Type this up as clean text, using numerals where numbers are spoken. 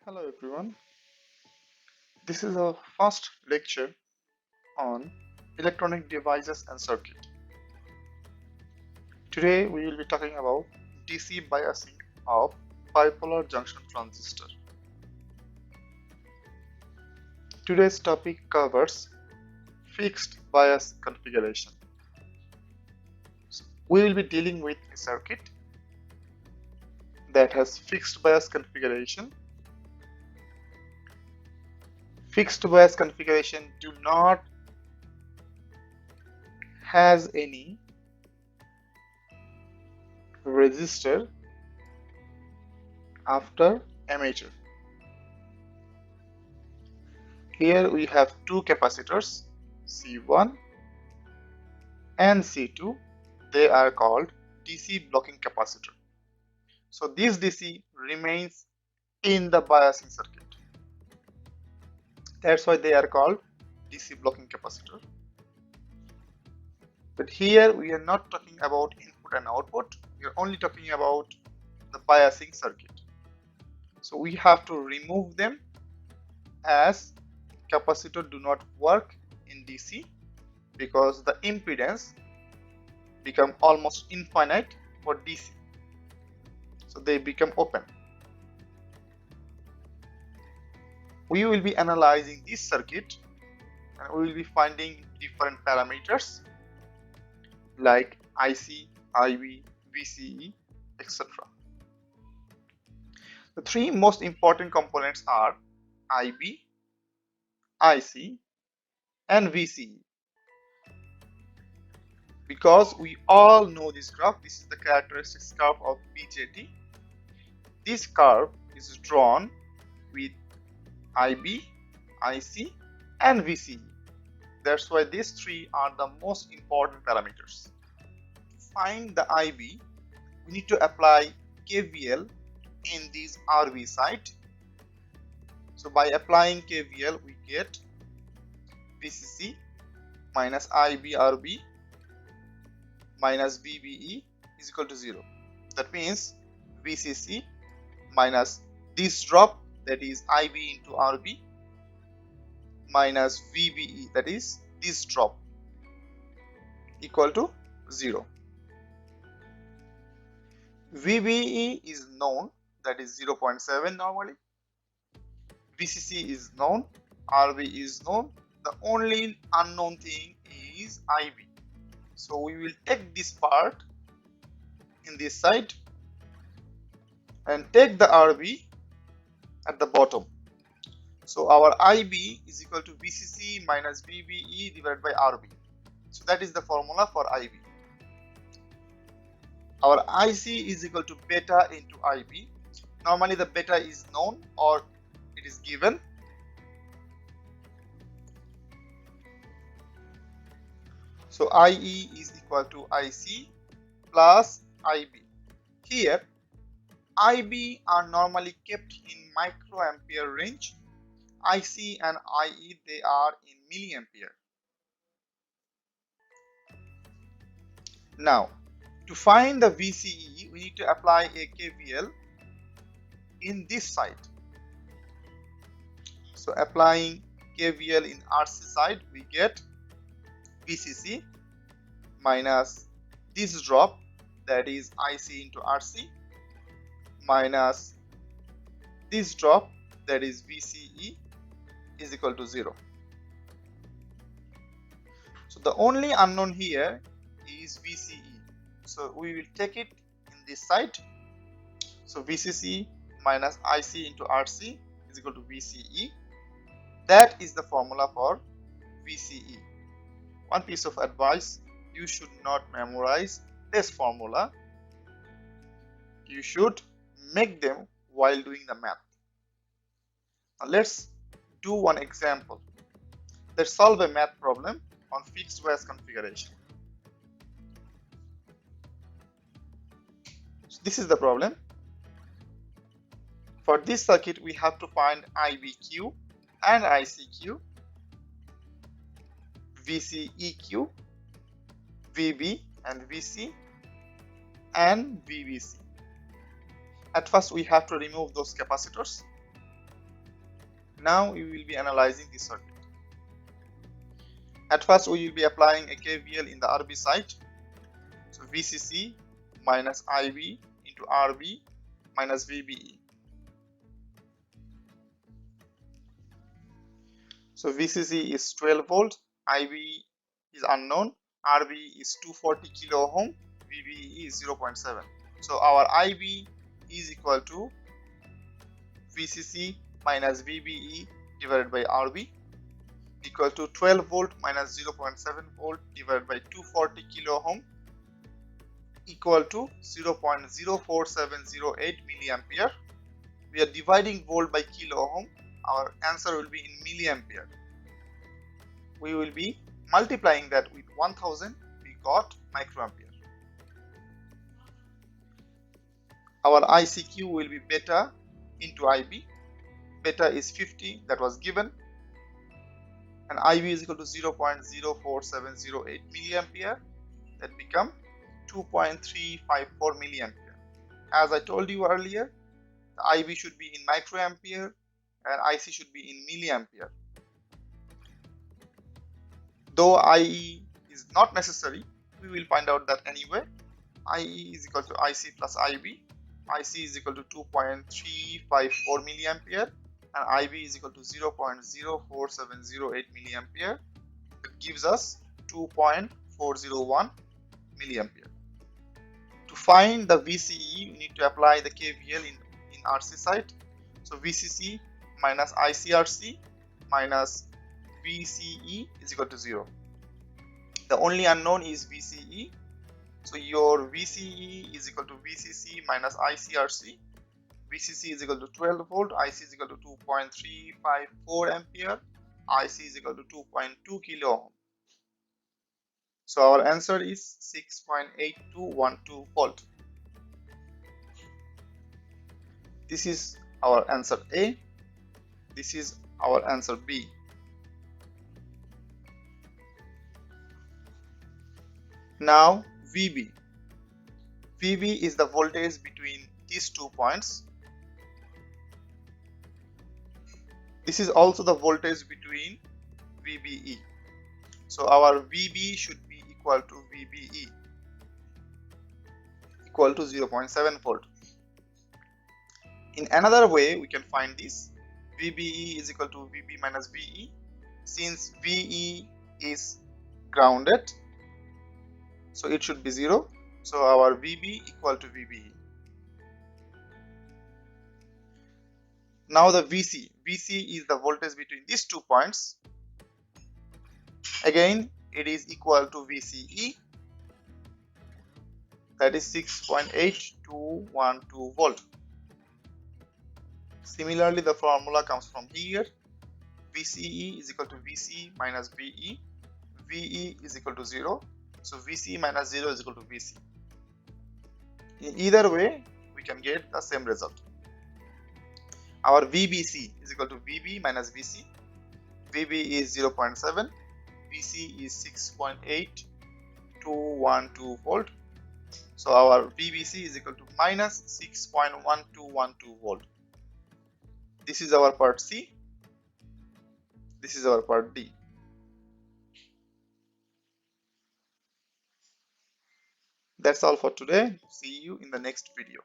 Hello everyone, this is our first lecture on electronic devices and circuit. Today we will be talking about DC biasing of bipolar junction transistor. Today's topic covers fixed bias configuration. We will be dealing with a circuit that has fixed bias configuration. Fixed bias configuration do not has any resistor after emitter. Here we have two capacitors C1 and C2. They are called DC blocking capacitor. So this DC remains in the biasing circuit. That's why they are called DC blocking capacitor. But here we are not talking about input and output. We are only talking about the biasing circuit. So we have to remove them as capacitor do not work in DC because the impedance become almost infinite for DC. So they become open. We will be analyzing this circuit and we will be finding different parameters like IC, IV, VCE, etc. The three most important components are IB, IC and VCE. Because we all know this graph, this is the characteristics curve of BJT. This curve is drawn with IB, IC and VCE. That's why these three are the most important parameters. To find the IB, we need to apply KVL in this RB site. So by applying KVL, we get VCC minus IBRB minus VBE is equal to 0. That means VCC minus this drop, that is IB into RB, minus VBE, that is this drop, equal to 0. VBE is known, that is 0.7 normally. VCC is known, RB is known. The only unknown thing is IB. So we will take this part in this side and take the RB at the bottom. So our IB is equal to VCC minus VBE divided by RB. So that is the formula for IB. Our IC is equal to beta into IB. Normally the beta is known or it is given. So IE is equal to IC plus IB. Here IB are normally kept in microampere range. IC and IE, they are in milliampere. Now to find the VCE, we need to apply a KVL in this side. So applying KVL in RC side, we get VCC minus this drop, that is IC into RC, minus this drop, that is VCE, is equal to 0. So the only unknown here is VCE. So we will take it in this side. So VCC minus IC into RC is equal to VCE. That is the formula for VCE. One piece of advice: you should not memorize this formula. You should make them while doing the math. Now let's do one example. Let's solve a math problem on fixed bias configuration. So this is the problem. For this circuit, we have to find IBQ and ICQ, VCEQ, VB and VC, and VBC. At first we have to remove those capacitors. Now we will be analyzing this circuit. At first we will be applying a KVL in the RB side. So VCC minus IB into RB minus VBE. So VCC is 12 volt, IB is unknown, RB is 240 kilo ohm, VBE is 0.7. So our IB is equal to VCC minus VBE divided by RB equal to 12 volt minus 0.7 volt divided by 240 kilo ohm equal to 0.04708 milliampere. We are dividing volt by kilo ohm. Our answer will be in milliampere. We will be multiplying that with 1000. We got microampere. Our ICQ will be beta into IB. Beta is 50, that was given, and IB is equal to 0.04708 milliampere. That become 2.354 milliampere. As I told you earlier, the IB should be in microampere and IC should be in milliampere. Though IE is not necessary, we will find out that anyway. IE is equal to IC plus IB. IC is equal to 2.354 milliampere and IB is equal to 0.04708 milliampere. It gives us 2.401 milliampere. To find the VCE, we need to apply the KVL in RC side. So VCC minus ICRC minus VCE is equal to 0. The only unknown is VCE. So your VCE is equal to VCC minus ICRC. VCC is equal to 12 volt, IC is equal to 2.354 ampere, IC is equal to 2.2 kilo ohm. So our answer is 6.8212 volt. This is our answer A. This is our answer B. Now VB. VB is the voltage between these 2 points. This is also the voltage between VBE. So our VB should be equal to VBE, equal to 0.7 volt. In another way, we can find this. VBE is equal to VB minus VE. Since VE is grounded, so it should be 0. So our VB equal to VBE. Now the VC. VC is the voltage between these 2 points. Again, it is equal to VCE. That is 6.8212 volt. Similarly, the formula comes from here. VCE is equal to VC minus VE. VE is equal to 0. So VC minus 0 is equal to VC. In either way, we can get the same result. Our VBC is equal to VB minus VC. VB is 0.7. VC is 6.8212 volt. So our VBC is equal to minus 6.1212 volt. This is our part C. This is our part D. That's all for today. See you in the next video.